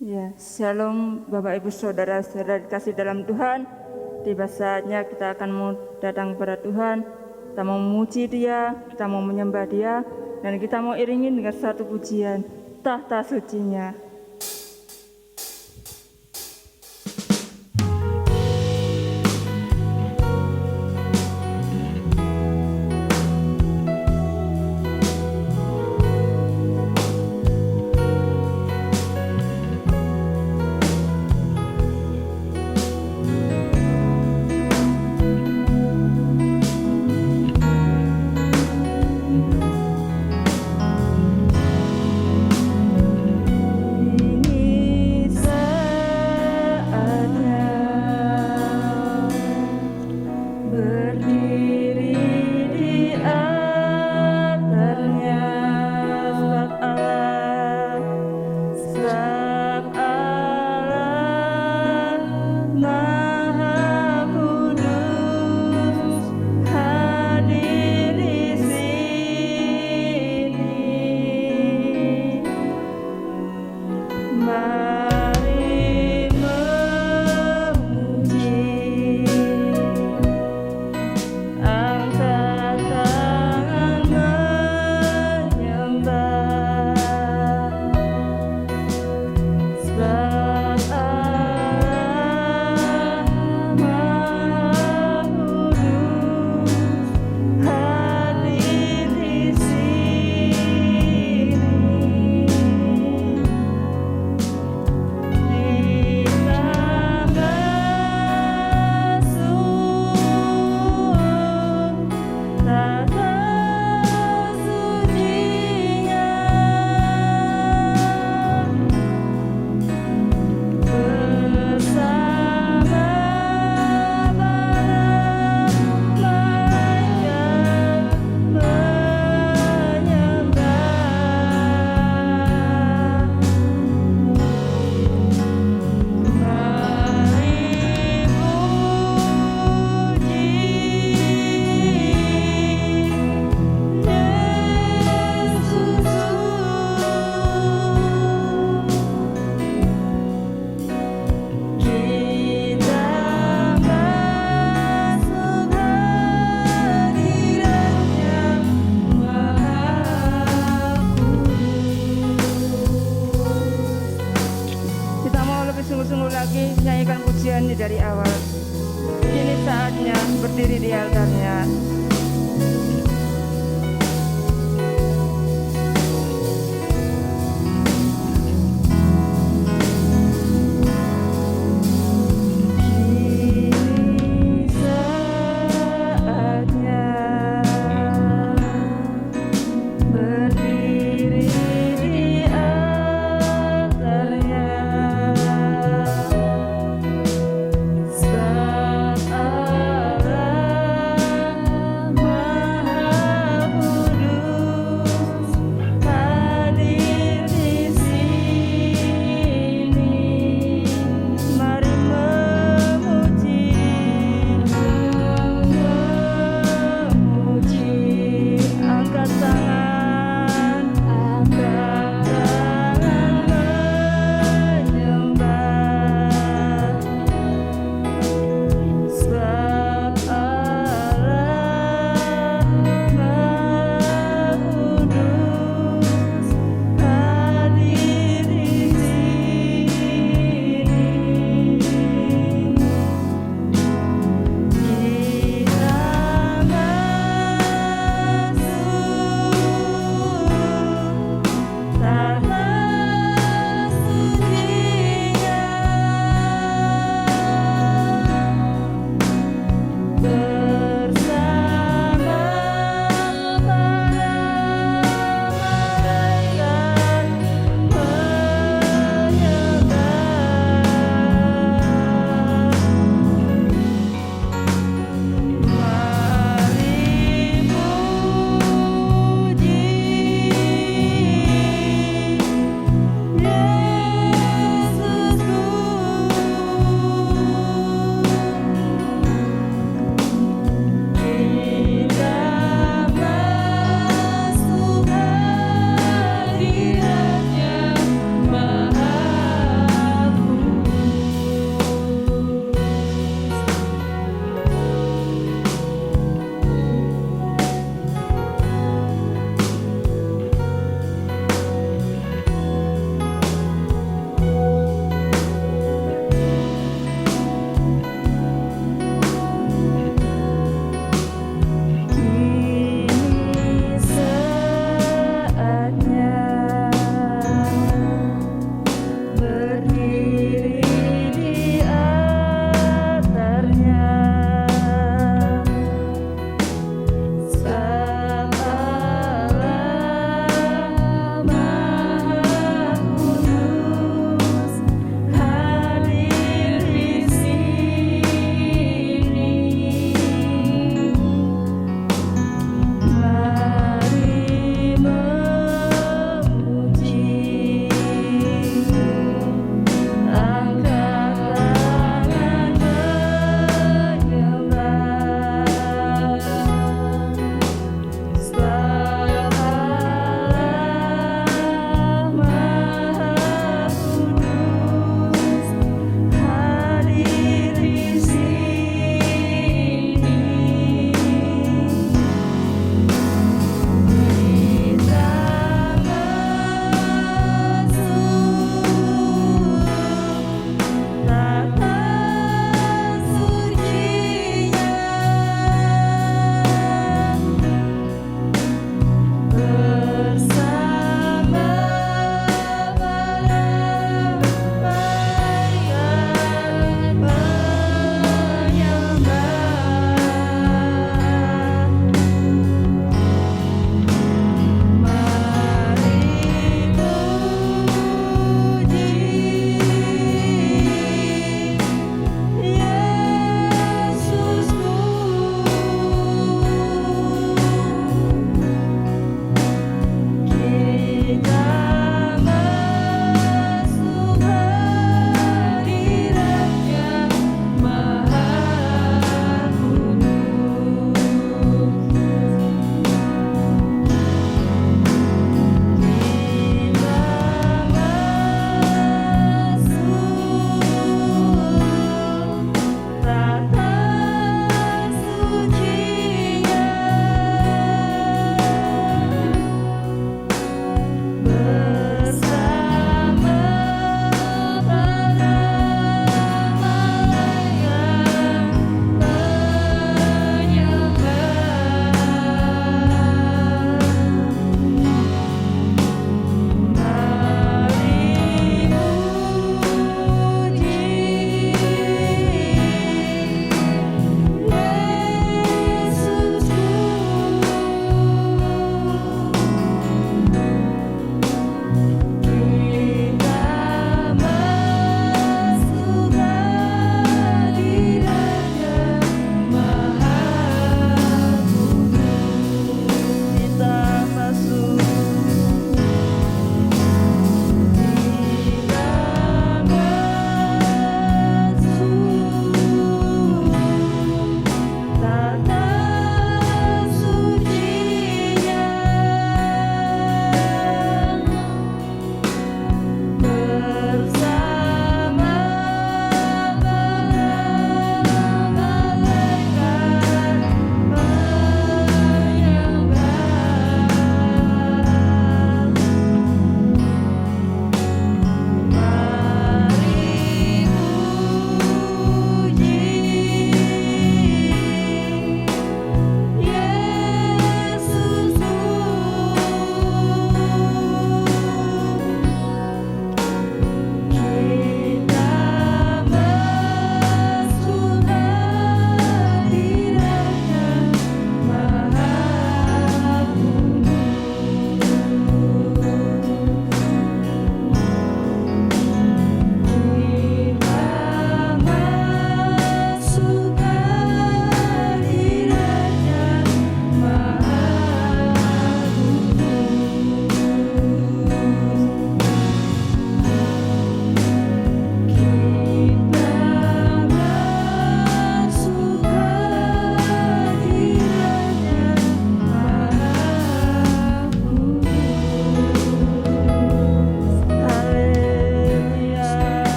Ya, Shalom Bapak Ibu Saudara-saudara dikasih dalam Tuhan. Tiba saatnya kita akan mau datang kepada Tuhan. Kita mau memuji Dia, kita mau menyembah Dia, dan kita mau iringin dengan satu pujian, tahta sucinya. Sungguh-sungguh lagi nyanyikan pujian ini dari awal. Ini saatnya berdiri di altarnya. Sebab Allah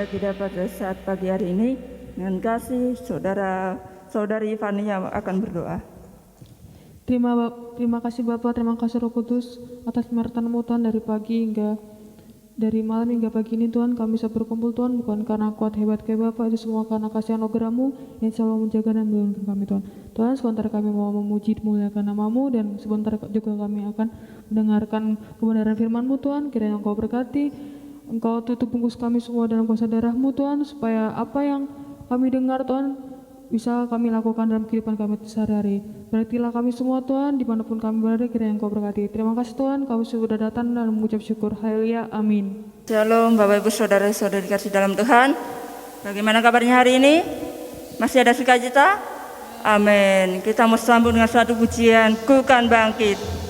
kepada kita pada saat pagi hari ini. Dengan kasih saudari Fani yang akan berdoa. Terima kasih Bapa, terima kasih Roh Kudus atas penyertaan-Mu Tuhan dari malam hingga pagi ini Tuhan. Kami bisa berkumpul Tuhan bukan karena kuat hebat kayak Bapa, itu semua karena kasih anugerah-Mu yang selalu menjaga dan melindungi kami Tuhan. Tuhan, sebentar kami mau memuji memuliakan nama-Mu, dan sebentar juga kami akan mendengarkan kebenaran firman-Mu Tuhan. Kiranya Engkau berkati, Engkau tutup bungkus kami semua dalam kuasa darah-Mu Tuhan, supaya apa yang kami dengar Tuhan bisa kami lakukan dalam kehidupan kami sehari-hari. Berartilah kami semua Tuhan, dimanapun kami berada, kiranya Engkau berkati. Terima kasih Tuhan, kami sudah datang dan mengucap syukur. Haleluya, amin. Shalom Bapak Ibu Saudara-saudari dikasih dalam Tuhan. Bagaimana kabarnya hari ini? Masih ada sukacita? Amin. Kita mau sambung dengan satu pujian, Ku Kan Bangkit.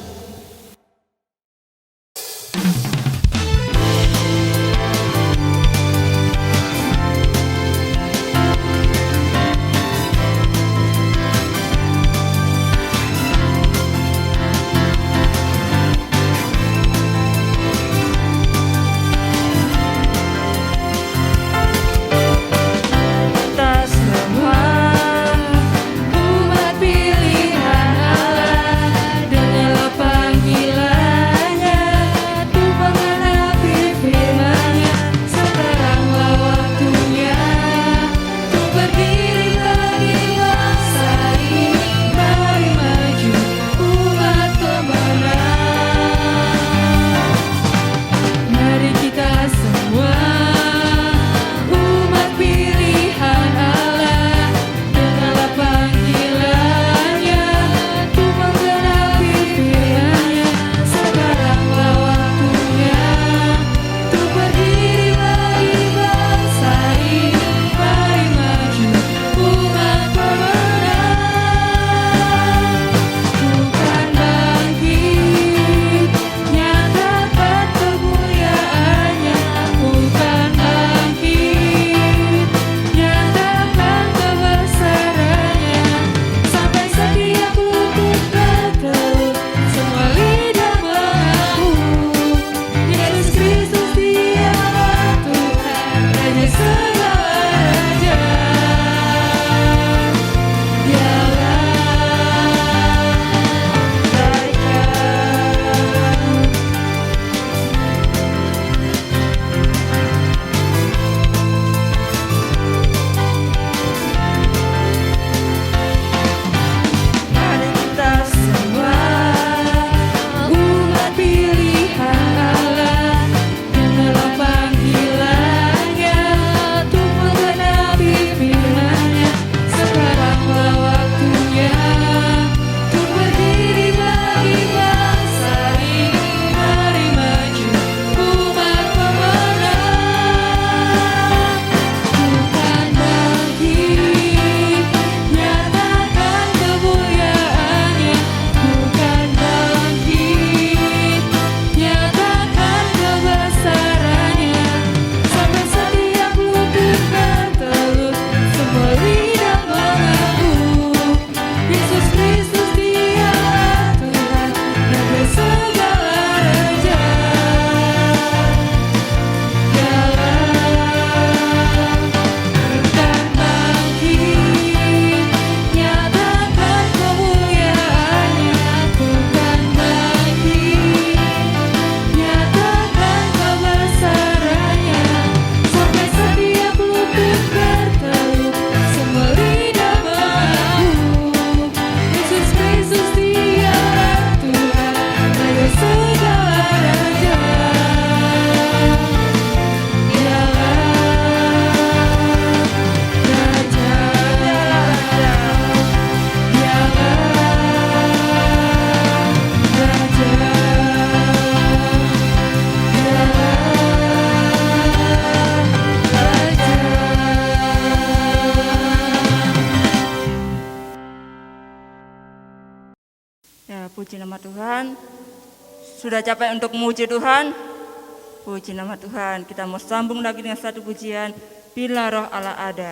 Puji nama Tuhan. Sudah capek untuk memuji Tuhan? Puji nama Tuhan. Kita mau sambung lagi dengan satu pujian, Bila Roh Allah Ada.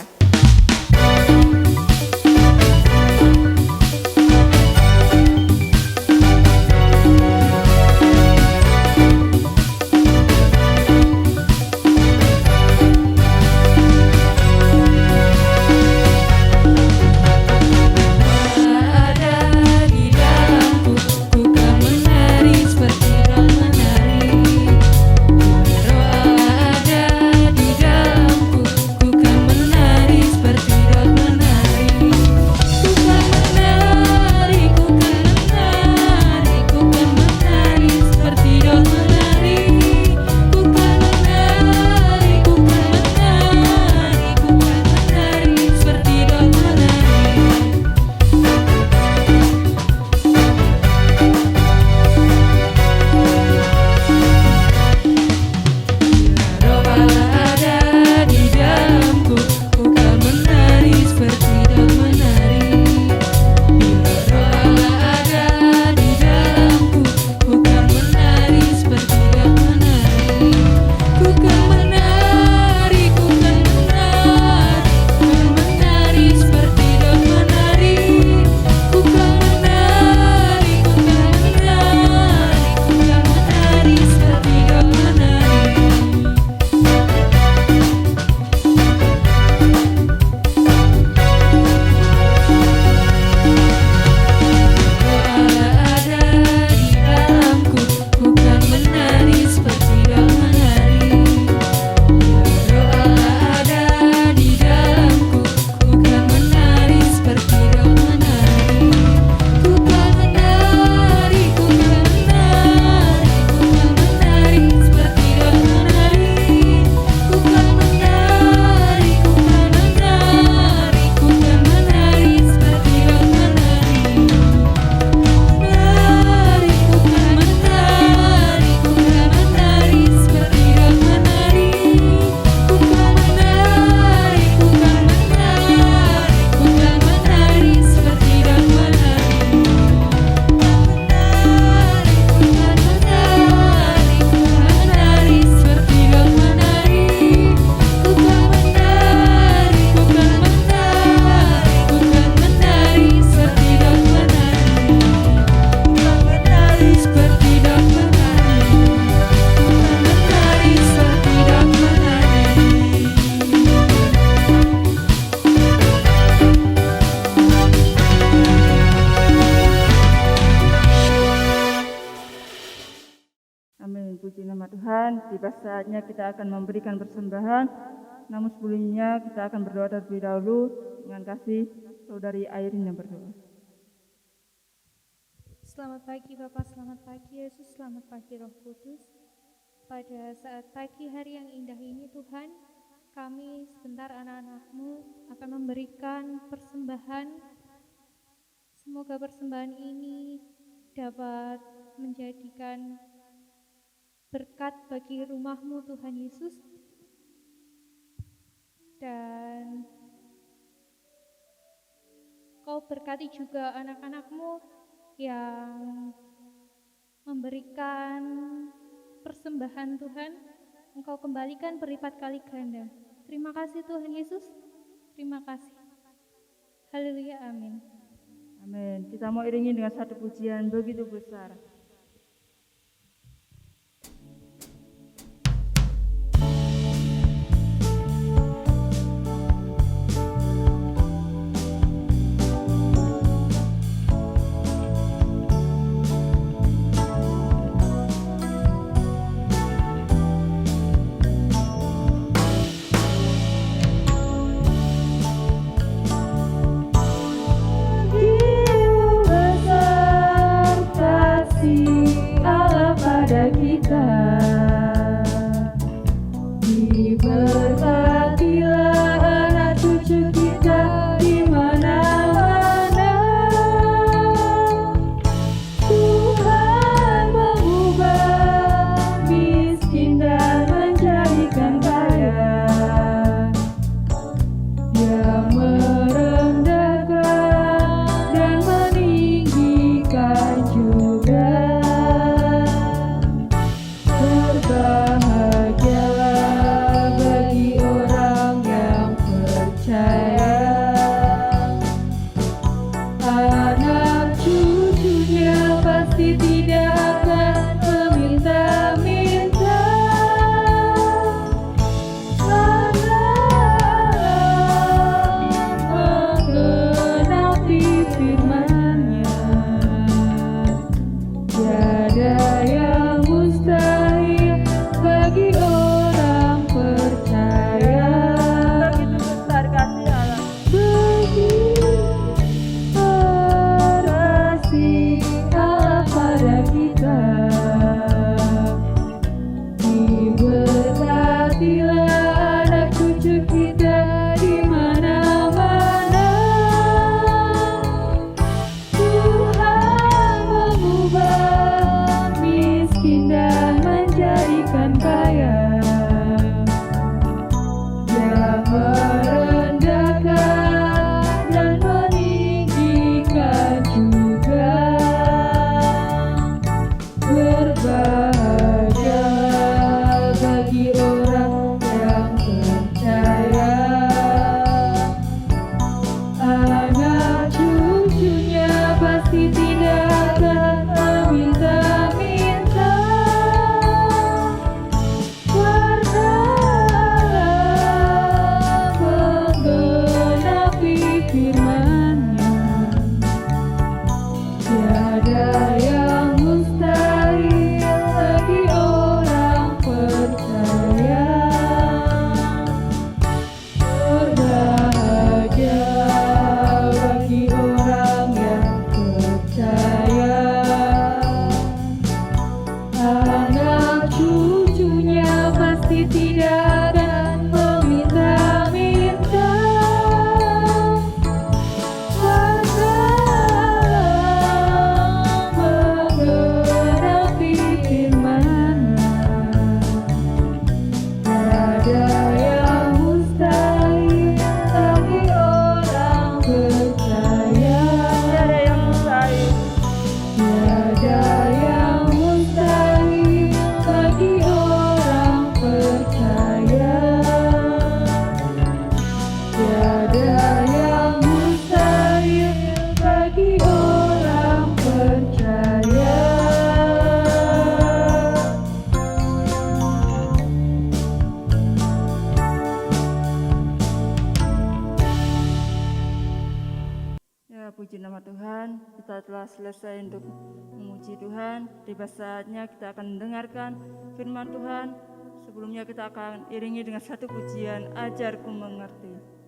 Tuhan, tiba saatnya kita akan memberikan persembahan. Namun sebelumnya kita akan berdoa terlebih dahulu dengan kasih saudari Airin yang berdoa. Selamat pagi Bapak, selamat pagi Yesus, selamat pagi Roh Kudus. Pada saat pagi hari yang indah ini Tuhan, kami sebentar anak-anak-Mu akan memberikan persembahan. Semoga persembahan ini dapat menjadikan berkat bagi rumah-Mu Tuhan Yesus. Dan Kau berkati juga anak-anak-Mu yang memberikan persembahan Tuhan, Engkau kembalikan berlipat kali ganda. Terima kasih Tuhan Yesus, terima kasih. Haleluya, amin. Amin. Kita mau iringi dengan satu pujian begitu besar. Kita puji nama Tuhan, kita telah selesai untuk memuji Tuhan. Tiba saatnya kita akan mendengarkan firman Tuhan. Sebelumnya kita akan iringi dengan satu pujian, ajarku mengerti.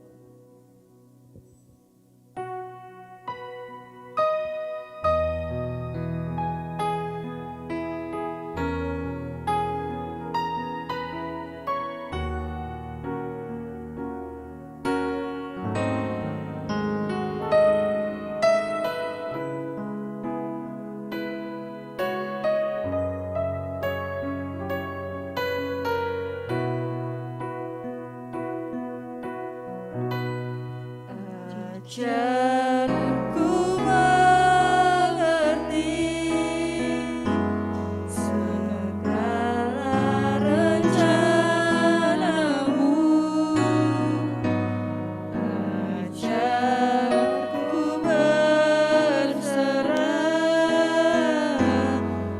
Ajarku mengerti segala rencanamu, ajarku berserah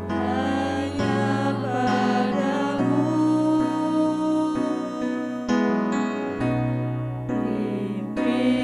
hanya padamu. Pimpinlah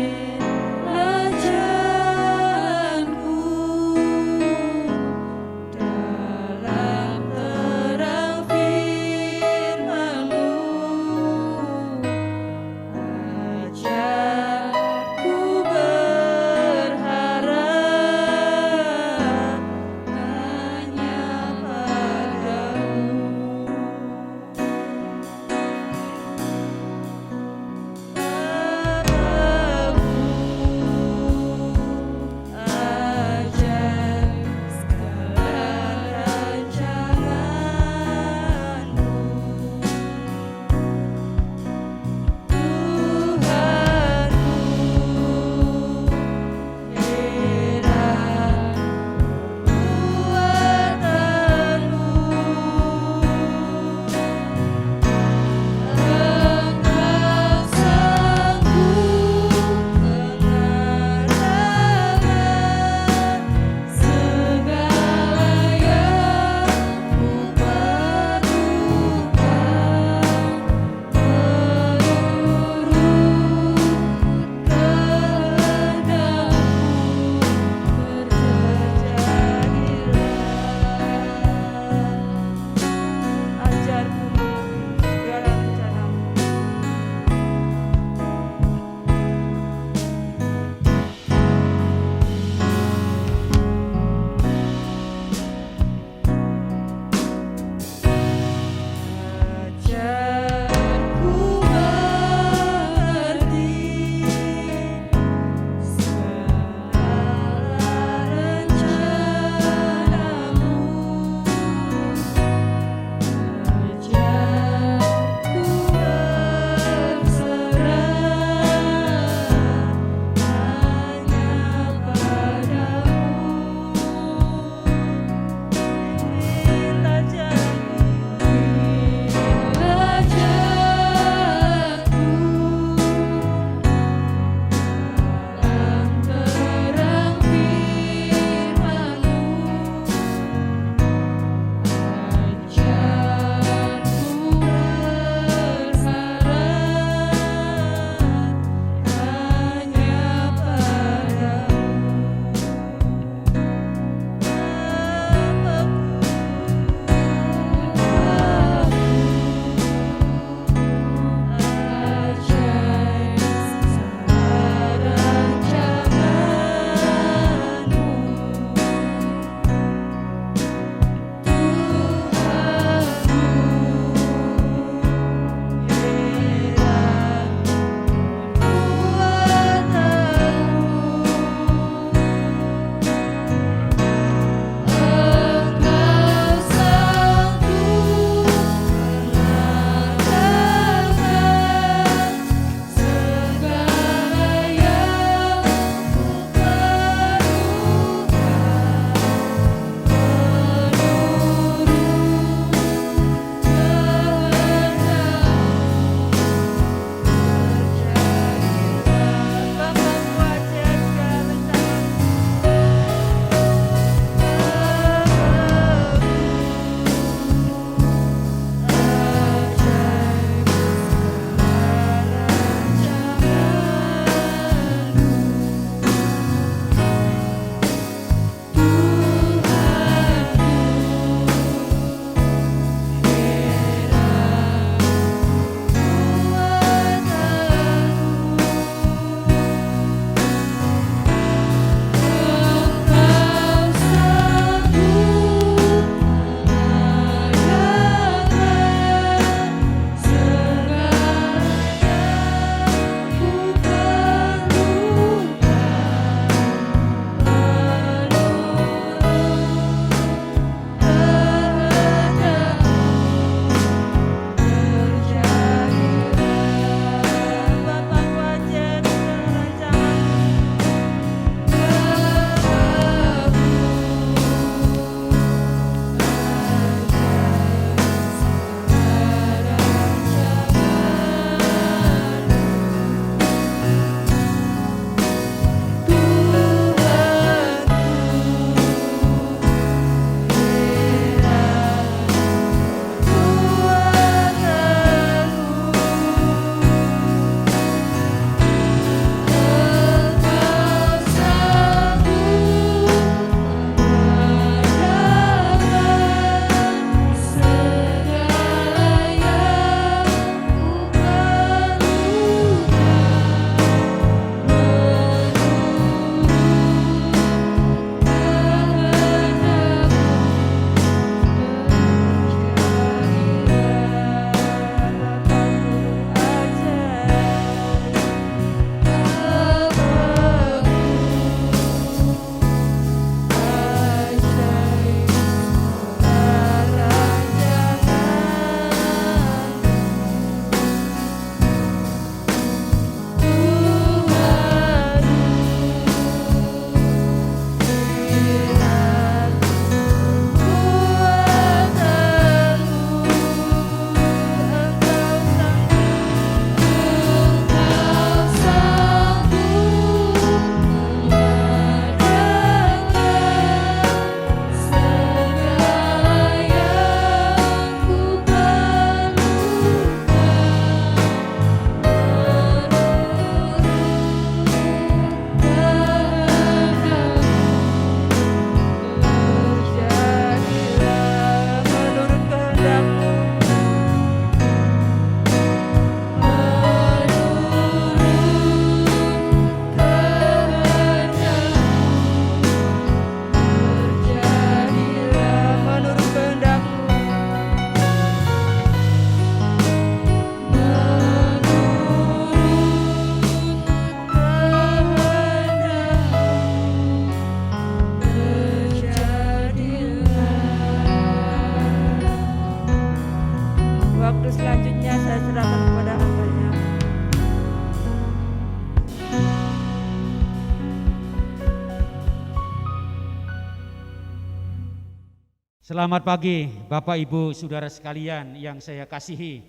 Selamat pagi Bapak Ibu Saudara sekalian yang saya kasihi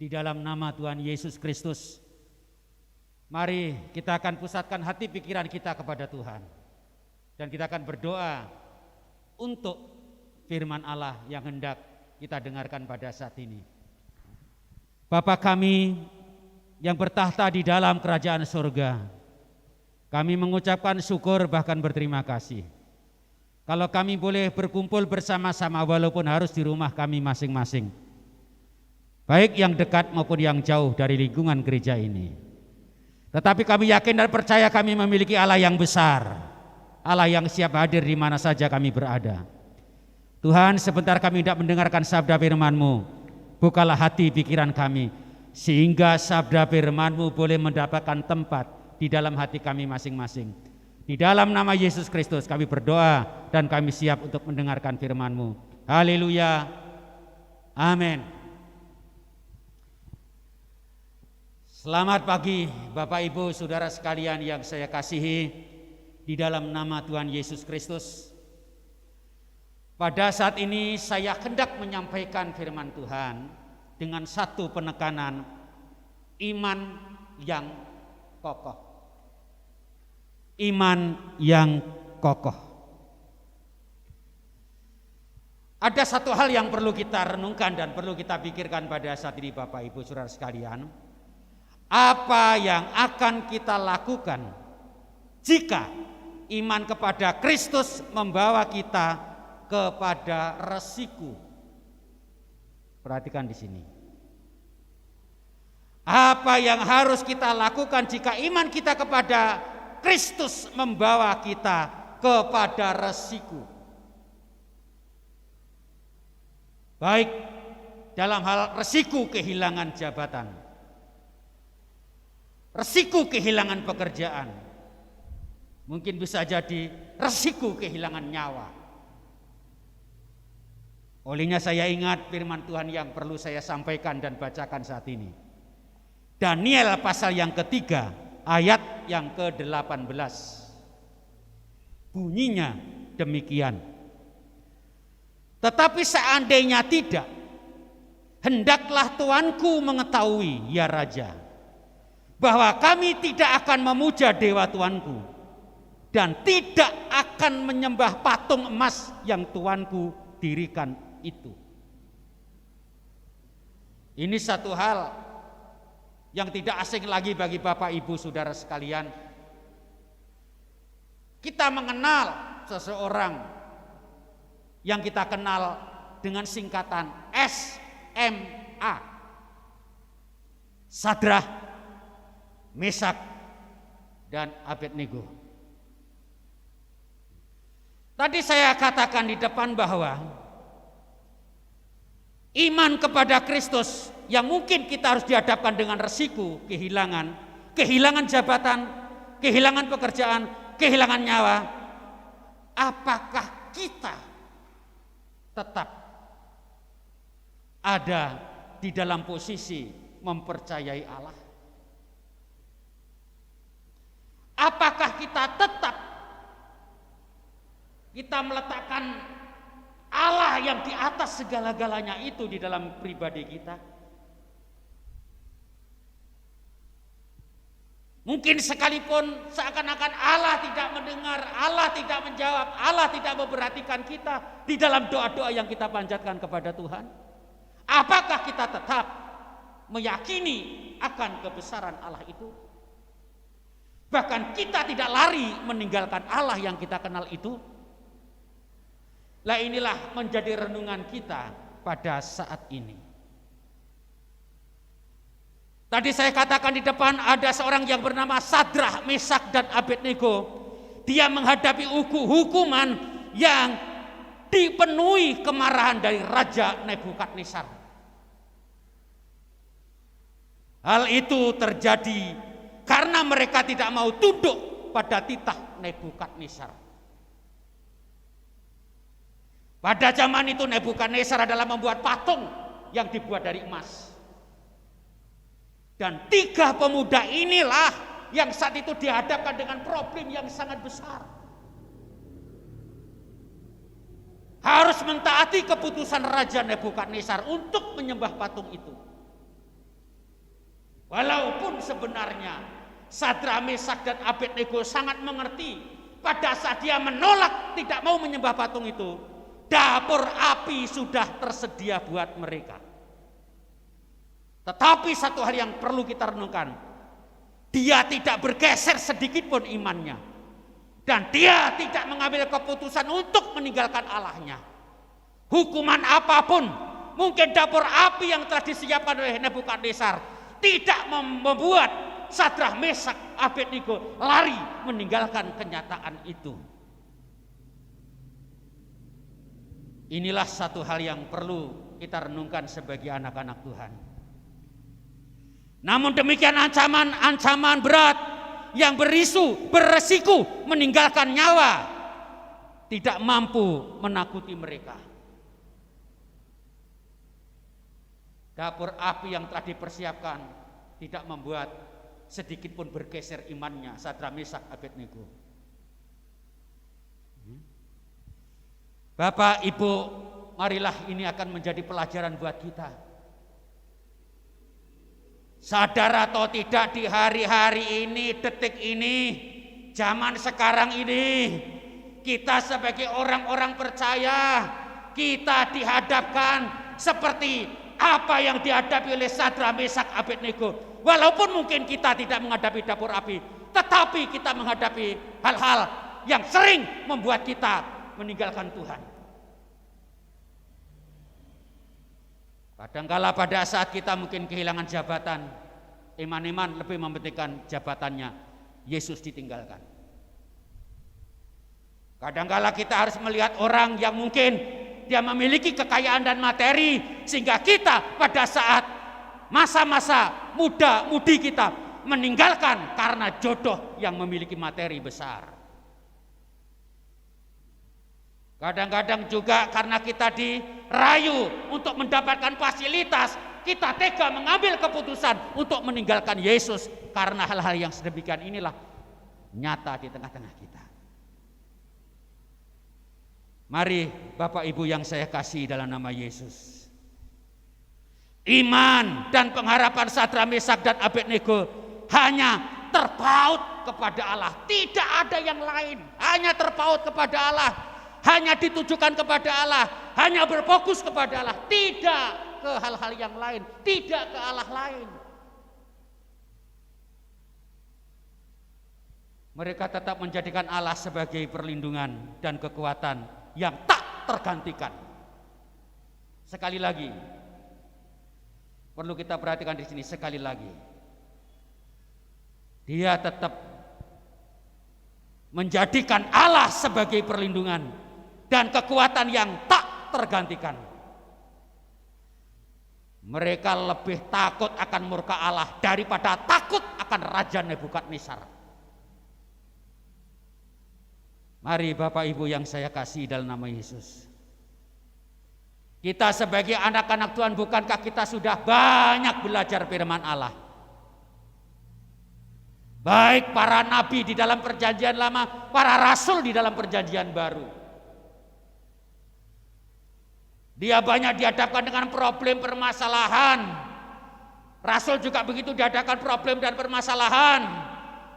di dalam nama Tuhan Yesus Kristus. Mari kita akan pusatkan hati pikiran kita kepada Tuhan. Dan kita akan berdoa untuk firman Allah yang hendak kita dengarkan pada saat ini. Bapa kami yang bertahta di dalam kerajaan surga, kami mengucapkan syukur bahkan berterima kasih. Kalau kami boleh berkumpul bersama-sama walaupun harus di rumah kami masing-masing, baik yang dekat maupun yang jauh dari lingkungan gereja ini. Tetapi kami yakin dan percaya kami memiliki Allah yang besar, Allah yang siap hadir di mana saja kami berada. Tuhan, sebentar kami hendak mendengarkan sabda firman-Mu, bukalah hati pikiran kami, sehingga sabda firman-Mu boleh mendapatkan tempat di dalam hati kami masing-masing. Di dalam nama Yesus Kristus kami berdoa dan kami siap untuk mendengarkan firman-Mu. Haleluya. Amin. Selamat pagi Bapak Ibu Saudara sekalian yang saya kasihi di dalam nama Tuhan Yesus Kristus. Pada saat ini saya hendak menyampaikan firman Tuhan dengan satu penekanan, iman yang kokoh. Iman yang kokoh. Ada satu hal yang perlu kita renungkan dan perlu kita pikirkan pada saat ini Bapak Ibu Saudara sekalian. Apa yang akan kita lakukan jika iman kepada Kristus membawa kita kepada resiko? Perhatikan di sini. Apa yang harus kita lakukan jika iman kita kepada Kristus membawa kita kepada resiko? Baik dalam hal resiko kehilangan jabatan, resiko kehilangan pekerjaan, mungkin bisa jadi resiko kehilangan nyawa. Olehnya saya ingat firman Tuhan yang perlu saya sampaikan dan bacakan saat ini. Daniel pasal yang ketiga, ayat yang ke-18. Bunyinya demikian. Tetapi seandainya tidak, hendaklah tuanku mengetahui, ya Raja, bahwa kami tidak akan memuja dewa tuanku dan tidak akan menyembah patung emas yang tuanku dirikan itu. Ini satu hal yang tidak asing lagi bagi Bapak Ibu Saudara sekalian. Kita mengenal seseorang yang kita kenal dengan singkatan SMA. Sadrah, Mesak, dan Abednego. Tadi saya katakan di depan bahwa iman kepada Kristus yang mungkin kita harus dihadapkan dengan resiko kehilangan jabatan, kehilangan pekerjaan, kehilangan nyawa. Apakah kita tetap ada di dalam posisi mempercayai Allah? Apakah kita tetap meletakkan Allah yang di atas segala-galanya itu di dalam pribadi kita? Mungkin sekalipun seakan-akan Allah tidak mendengar, Allah tidak menjawab, Allah tidak memperhatikan kita di dalam doa-doa yang kita panjatkan kepada Tuhan. Apakah kita tetap meyakini akan kebesaran Allah itu? Bahkan kita tidak lari meninggalkan Allah yang kita kenal itu. Lah inilah menjadi renungan kita pada saat ini. Tadi saya katakan di depan ada seorang yang bernama Sadrah, Mesak, dan Abednego. Dia menghadapi hukuman yang dipenuhi kemarahan dari Raja Nebukadnezar. Hal itu terjadi karena mereka tidak mau tunduk pada titah Nebukadnezar. Pada zaman itu Nebukadnezar adalah membuat patung yang dibuat dari emas. Dan 3 pemuda inilah yang saat itu dihadapkan dengan problem yang sangat besar. harus mentaati keputusan Raja Nebukadnezar untuk menyembah patung itu. Walaupun sebenarnya Sadrak, Mesak dan Abednego sangat mengerti pada saat dia menolak tidak mau menyembah patung itu, dapur api sudah tersedia buat mereka. Tetapi satu hal yang perlu kita renungkan, dia tidak bergeser sedikit pun imannya, dan dia tidak mengambil keputusan untuk meninggalkan Allahnya. Hukuman apapun, mungkin dapur api yang telah disiapkan oleh Nebukadnezar, tidak membuat Sadrak, Mesak, Abednego lari meninggalkan kenyataan itu. Inilah satu hal yang perlu kita renungkan sebagai anak-anak Tuhan. Namun demikian ancaman berat yang beresiko meninggalkan nyawa tidak mampu menakuti mereka. Dapur api yang telah dipersiapkan tidak membuat sedikit pun bergeser imannya Sadrak, Mesak, Abednego. Bapak, Ibu, marilah ini akan menjadi pelajaran buat kita. Sadar atau tidak, di hari-hari ini, detik ini, zaman sekarang ini, kita sebagai orang-orang percaya, kita dihadapkan seperti apa yang dihadapi oleh Sadrak, Mesak, Abednego. Walaupun mungkin kita tidak menghadapi dapur api, tetapi kita menghadapi hal-hal yang sering membuat kita meninggalkan Tuhan. Kadangkala pada saat kita mungkin kehilangan jabatan, iman-iman lebih mementingkan jabatannya, Yesus ditinggalkan. Kadangkala kita harus melihat orang yang mungkin dia memiliki kekayaan dan materi, sehingga kita pada saat masa-masa muda-mudi kita meninggalkan karena jodoh yang memiliki materi besar. Kadang-kadang juga karena kita dirayu untuk mendapatkan fasilitas, kita tega mengambil keputusan untuk meninggalkan Yesus karena hal-hal yang sedemikian inilah nyata di tengah-tengah kita. Mari Bapak Ibu yang saya kasih dalam nama Yesus, iman dan pengharapan Sadrak, Mesak dan Abednego hanya terpaut kepada Allah, tidak ada yang lain, hanya terpaut kepada Allah, hanya ditujukan kepada Allah, hanya berfokus kepada Allah, tidak ke hal-hal yang lain, tidak ke Allah lain. Mereka tetap menjadikan Allah sebagai perlindungan dan kekuatan yang tak tergantikan. Sekali lagi, perlu kita perhatikan di sini sekali lagi. Dia tetap menjadikan Allah sebagai perlindungan dan kekuatan yang tak tergantikan. Mereka lebih takut akan murka Allah daripada takut akan Raja Nebukadnezar. Mari Bapak Ibu yang saya kasih dalam nama Yesus, kita sebagai anak-anak Tuhan, bukankah kita sudah banyak belajar firman Allah? Baik para nabi di dalam perjanjian lama, para rasul di dalam perjanjian baru. Dia banyak dihadapkan dengan problem permasalahan. Rasul juga begitu dihadapkan problem dan permasalahan.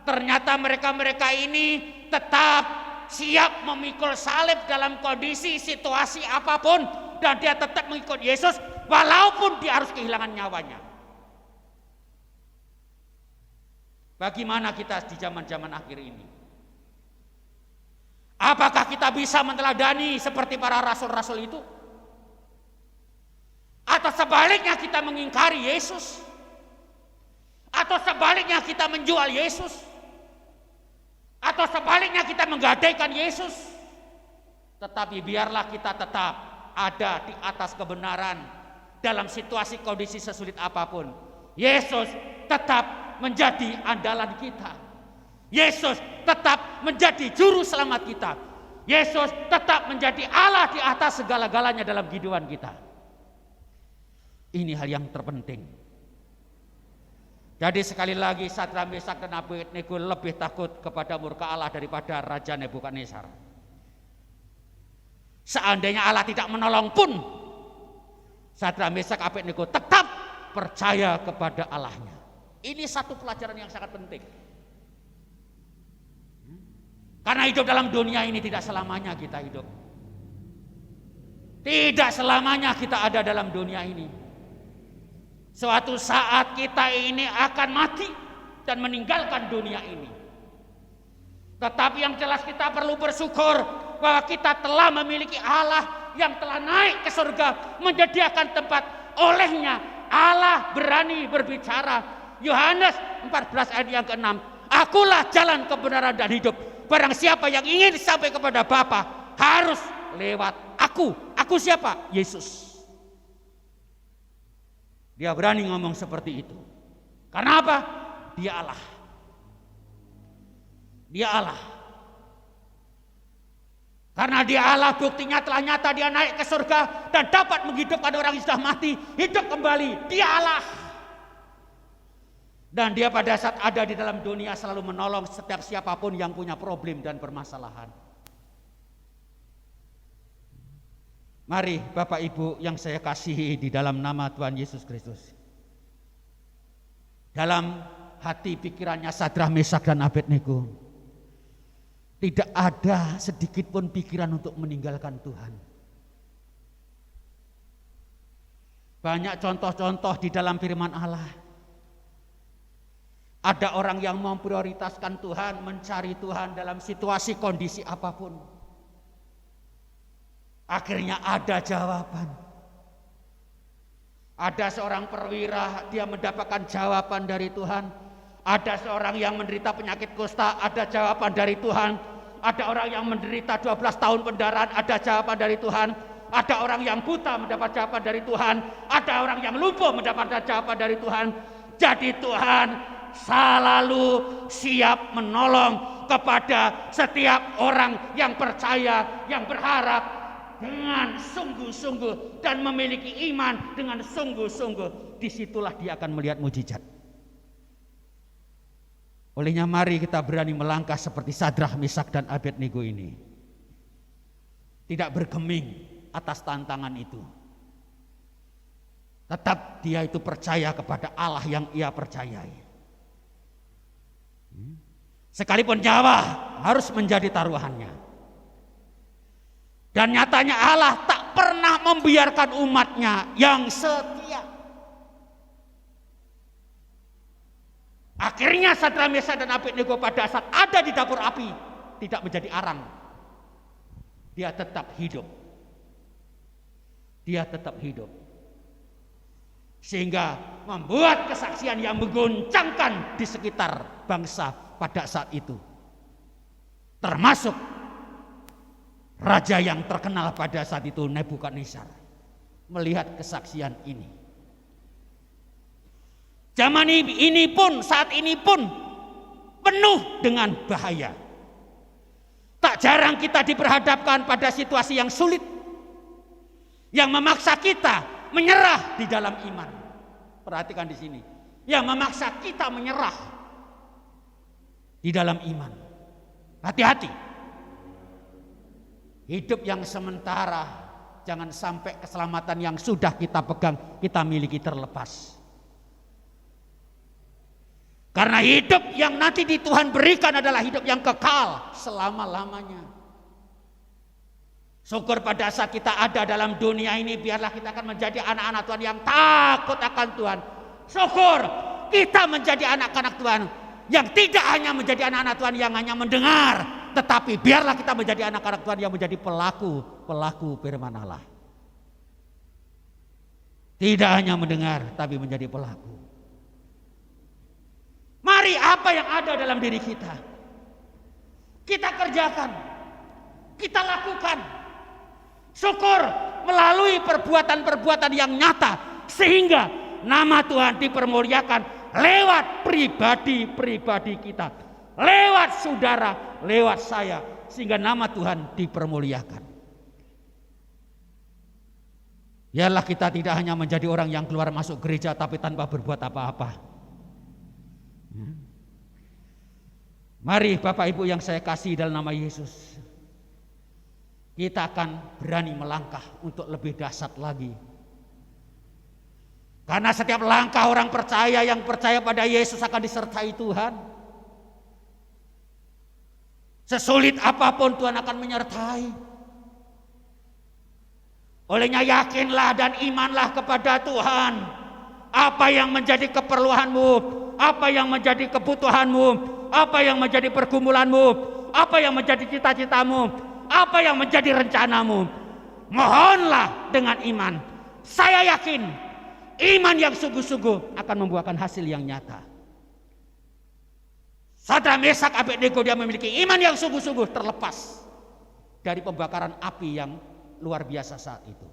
Ternyata mereka-mereka ini tetap siap memikul salib dalam kondisi situasi apapun, dan dia tetap mengikut Yesus walaupun dia harus kehilangan nyawanya. Bagaimana kita di zaman-zaman akhir ini? Apakah kita bisa meneladani seperti para rasul-rasul itu? Atau sebaliknya kita mengingkari Yesus? Atau sebaliknya kita menjual Yesus? Atau sebaliknya kita menggadaikan Yesus? Tetapi biarlah kita tetap ada di atas kebenaran dalam situasi kondisi sesulit apapun. Yesus tetap menjadi andalan kita. Yesus tetap menjadi juru selamat kita. Yesus tetap menjadi Allah di atas segala-galanya dalam kehidupan kita. Ini hal yang terpenting. Jadi sekali lagi, Sadrak, Mesak dan Abednego lebih takut kepada murka Allah daripada Raja Nebukadnezar. Seandainya Allah tidak menolong pun, Sadrak, Mesak, Abednego tetap percaya kepada Allahnya. Ini satu pelajaran yang sangat penting. Karena hidup dalam dunia ini tidak selamanya kita hidup. Tidak selamanya kita ada dalam dunia ini. Suatu saat kita ini akan mati dan meninggalkan dunia ini. Tetapi yang jelas kita perlu bersyukur bahwa kita telah memiliki Allah yang telah naik ke surga, menyediakan tempat. Olehnya Allah berani berbicara. Yohanes 14 ayat yang ke-6. Akulah jalan, kebenaran dan hidup. Barang siapa yang ingin sampai kepada Bapa harus lewat aku. Aku siapa? Yesus. Dia berani ngomong seperti itu. Karena apa? Dia Allah. Dia Allah. Karena dia Allah, buktinya telah nyata, dia naik ke surga dan dapat menghidupkan orang yang sudah mati, hidup kembali. Dia Allah. Dan dia pada saat ada di dalam dunia selalu menolong setiap siapapun yang punya problem dan permasalahan. Mari Bapak Ibu yang saya kasihi di dalam nama Tuhan Yesus Kristus. Dalam hati pikirannya Sadrak, Mesak, dan Abednego, tidak ada sedikit pun pikiran untuk meninggalkan Tuhan. Banyak contoh-contoh di dalam firman Allah. Ada orang yang memprioritaskan Tuhan, mencari Tuhan dalam situasi kondisi apapun. Akhirnya ada jawaban. Ada seorang perwira, dia mendapatkan jawaban dari Tuhan. Ada seorang yang menderita penyakit kusta, ada jawaban dari Tuhan. Ada orang yang menderita 12 tahun pendarahan, ada jawaban dari Tuhan. Ada orang yang buta mendapat jawaban dari Tuhan. Ada orang yang lumpuh mendapatkan jawaban dari Tuhan. Jadi Tuhan selalu siap menolong kepada setiap orang yang percaya, yang berharap dengan sungguh-sungguh dan memiliki iman dengan sungguh-sungguh. Disitulah dia akan melihat mujizat. Olehnya mari kita berani melangkah seperti Sadrak, Mesak, dan Abednego ini. Tidak bergeming atas tantangan itu. Tetap dia itu percaya kepada Allah yang ia percayai. Sekalipun nyawa harus menjadi taruhannya. Dan nyatanya Allah tak pernah membiarkan umatnya yang setia. Akhirnya Sadrak, Mesak, dan Abednego pada saat ada di dapur api tidak menjadi arang. Dia tetap hidup. Dia tetap hidup. Sehingga membuat kesaksian yang menggoncangkan di sekitar bangsa pada saat itu. Termasuk raja yang terkenal pada saat itu, Nebukadnezar, melihat kesaksian ini. Zaman ini pun, saat ini pun penuh dengan bahaya. Tak jarang kita diperhadapkan pada situasi yang sulit, yang memaksa kita menyerah di dalam iman. Perhatikan di sini, yang memaksa kita menyerah di dalam iman. Hati-hati. Hidup yang sementara, jangan sampai keselamatan yang sudah kita pegang, kita miliki terlepas. Karena hidup yang nanti di Tuhan berikan adalah hidup yang kekal selama-lamanya. Syukur pada saat kita ada dalam dunia ini, biarlah kita akan menjadi anak-anak Tuhan yang takut akan Tuhan. Syukur kita menjadi anak-anak Tuhan yang tidak hanya menjadi anak-anak Tuhan yang hanya mendengar, tetapi biarlah kita menjadi anak-anak Tuhan yang menjadi pelaku firman Allah. Tidak hanya mendengar, tapi menjadi pelaku. Mari apa yang ada dalam diri kita, kita kerjakan, kita lakukan. Syukur melalui perbuatan-perbuatan yang nyata, sehingga nama Tuhan dipermuliakan lewat pribadi-pribadi kita, lewat saudara, lewat saya, sehingga nama Tuhan dipermuliakan. Biarlah kita tidak hanya menjadi orang yang keluar masuk gereja tapi tanpa berbuat apa-apa. Mari Bapak Ibu yang saya kasih dalam nama Yesus, kita akan berani melangkah untuk lebih dahsyat lagi. Karena setiap langkah orang percaya yang percaya pada Yesus akan disertai Tuhan. Sesulit apapun Tuhan akan menyertai. Olehnya yakinlah dan imanlah kepada Tuhan. Apa yang menjadi keperluanmu, apa yang menjadi kebutuhanmu, apa yang menjadi pergumulanmu, apa yang menjadi cita-citamu, apa yang menjadi rencanamu, mohonlah dengan iman. Saya yakin iman yang sungguh-sungguh akan membuahkan hasil yang nyata. Sadrak, Mesak, Abednego dia memiliki iman yang sungguh-sungguh terlepas dari pembakaran api yang luar biasa saat itu.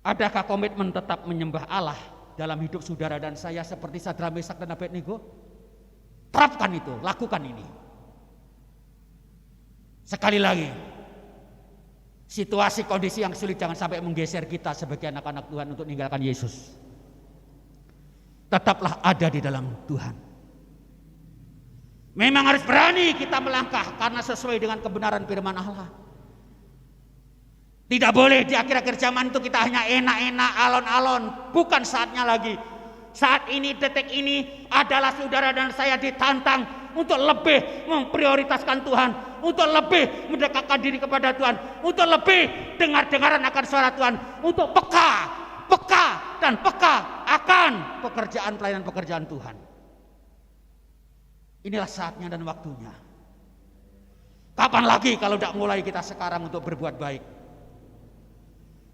Adakah komitmen tetap menyembah Allah dalam hidup saudara dan saya seperti Sadrak, Mesak, dan Abednego? Terapkan itu, lakukan ini. Sekali lagi, situasi kondisi yang sulit jangan sampai menggeser kita sebagai anak-anak Tuhan untuk meninggalkan Yesus. Tetaplah ada di dalam Tuhan. Memang harus berani kita melangkah karena sesuai dengan kebenaran firman Allah. Tidak boleh di akhir-akhir zaman itu kita hanya enak-enak, alon-alon. Bukan saatnya lagi. Saat ini, detik ini adalah saudara dan saya ditantang untuk lebih memprioritaskan Tuhan, untuk lebih mendekatkan diri kepada Tuhan, untuk lebih dengar-dengaran akan suara Tuhan, untuk peka dan peka akan pekerjaan pelayanan pekerjaan Tuhan. Inilah saatnya dan waktunya. Kapan lagi kalau tidak mulai kita sekarang untuk berbuat baik?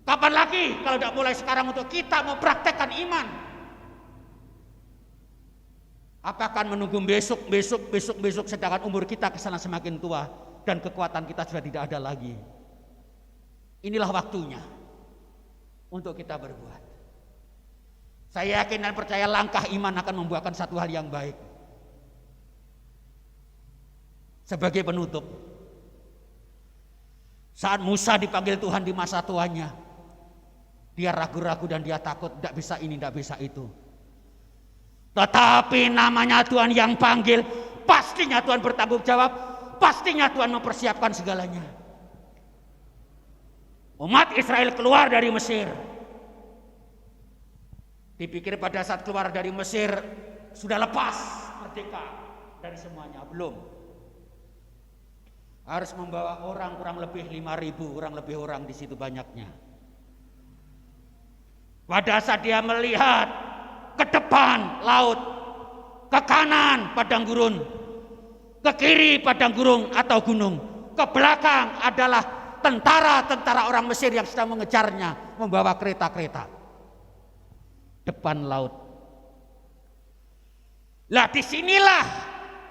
Kapan lagi kalau tidak mulai sekarang untuk kita mempraktekkan iman? Apa akan menunggu besok sedangkan umur kita kesana semakin tua dan kekuatan kita sudah tidak ada lagi? Inilah waktunya untuk kita berbuat. Saya yakin dan percaya langkah iman akan membuahkan satu hal yang baik. Sebagai penutup, saat Musa dipanggil Tuhan di masa tuanya, dia ragu-ragu dan dia takut, tidak bisa ini, tidak bisa itu. Tetapi namanya Tuhan yang panggil, pastinya Tuhan bertanggung jawab, pastinya Tuhan mempersiapkan segalanya. Umat Israel keluar dari Mesir. Dipikir pada saat keluar dari Mesir sudah lepas, merdeka dari semuanya. Belum. Harus membawa orang kurang lebih 5.000, kurang lebih orang di situ banyaknya. Pada saat dia melihat ke depan laut, ke kanan padang gurun, ke kiri padang gurun atau gunung, ke belakang adalah tentara-tentara orang Mesir yang sedang mengejarnya membawa kereta-kereta. Depan laut. Lah disinilah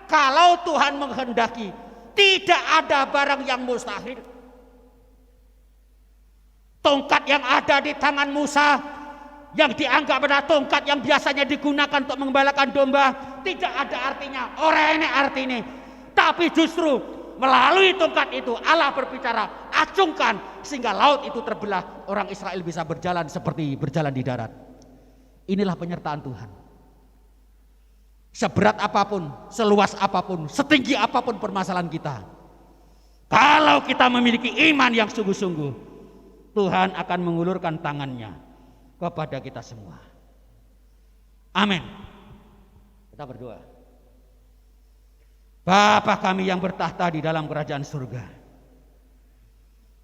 kalau Tuhan menghendaki tidak ada barang yang mustahil. Tongkat yang ada di tangan Musa yang dianggap adalah tongkat yang biasanya digunakan untuk mengembalakan domba, tidak ada artinya, orang ini artinya. Tapi justru melalui tongkat itu Allah berbicara, acungkan sehingga laut itu terbelah, orang Israel bisa berjalan seperti berjalan di darat. Inilah penyertaan Tuhan. Seberat apapun, seluas apapun, setinggi apapun permasalahan kita, kalau kita memiliki iman yang sungguh-sungguh, Tuhan akan mengulurkan tangannya kepada kita semua. Amin. Kita berdoa. Bapa kami yang bertahta di dalam kerajaan surga,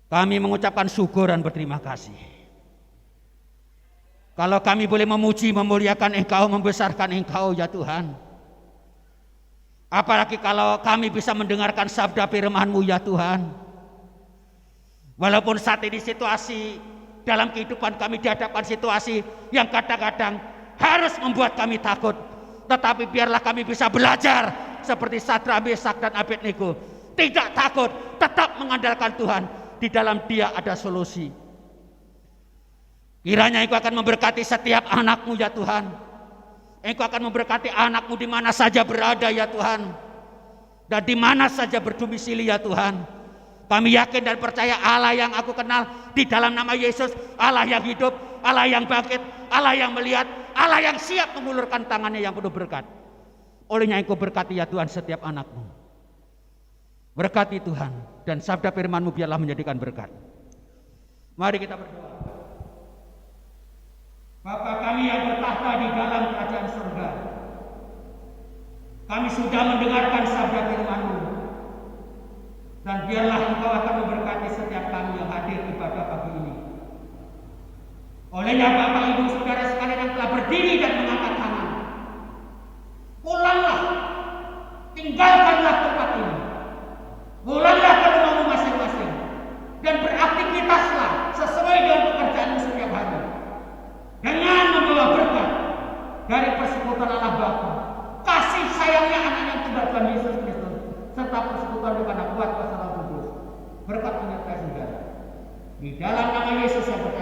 kami mengucapkan syukur dan berterima kasih. Kalau kami boleh memuji, memuliakan Engkau, membesarkan Engkau ya Tuhan. Apalagi kalau kami bisa mendengarkan sabda firman-Mu ya Tuhan. Walaupun saat ini situasi dalam kehidupan kami dihadapkan situasi yang kadang-kadang harus membuat kami takut. Tetapi biarlah kami bisa belajar seperti Sadrak, Mesak, dan Abednego. Tidak takut, tetap mengandalkan Tuhan. Di dalam Dia ada solusi. Kiranya Engkau akan memberkati setiap anak-Mu ya Tuhan. Engkau akan memberkati anak-Mu di mana saja berada ya Tuhan. Dan di mana saja berdomisili ya Tuhan. Kami yakin dan percaya Allah yang aku kenal di dalam nama Yesus, Allah yang hidup, Allah yang bangkit, Allah yang melihat, Allah yang siap mengulurkan tangannya yang penuh berkat. Olehnya Engkau berkati ya Tuhan setiap anak-Mu. Berkati Tuhan, dan sabda firman-Mu biarlah menjadikan berkat. Mari kita berdoa. Bapa kami yang bertahta di dalam kerajaan surga, kami sudah mendengarkan sabda firman-Mu, dan biarlah Engkau akan memberkati setiap kami yang hadir ibadah pagi ini. Olehnya Bapak Ibu Saudara sekalian yang telah berdiri dan mengangkat tangan, pulanglah, tinggalkanlah tempat ini, pulanglah ke rumahmu masing-masing, dan beraktivitaslah sesuai dengan pekerjaanmu setiap hari, dengan membawa berkat dari persekutuan Allah Bapa, kasih sayangnya anaknya tunggal Tuhan Yesus Kristus, serta persekutuan dengan kuat kuasa Roh Kudus. Berkat menyertai saudara. Di dalam nama Yesus yang berkata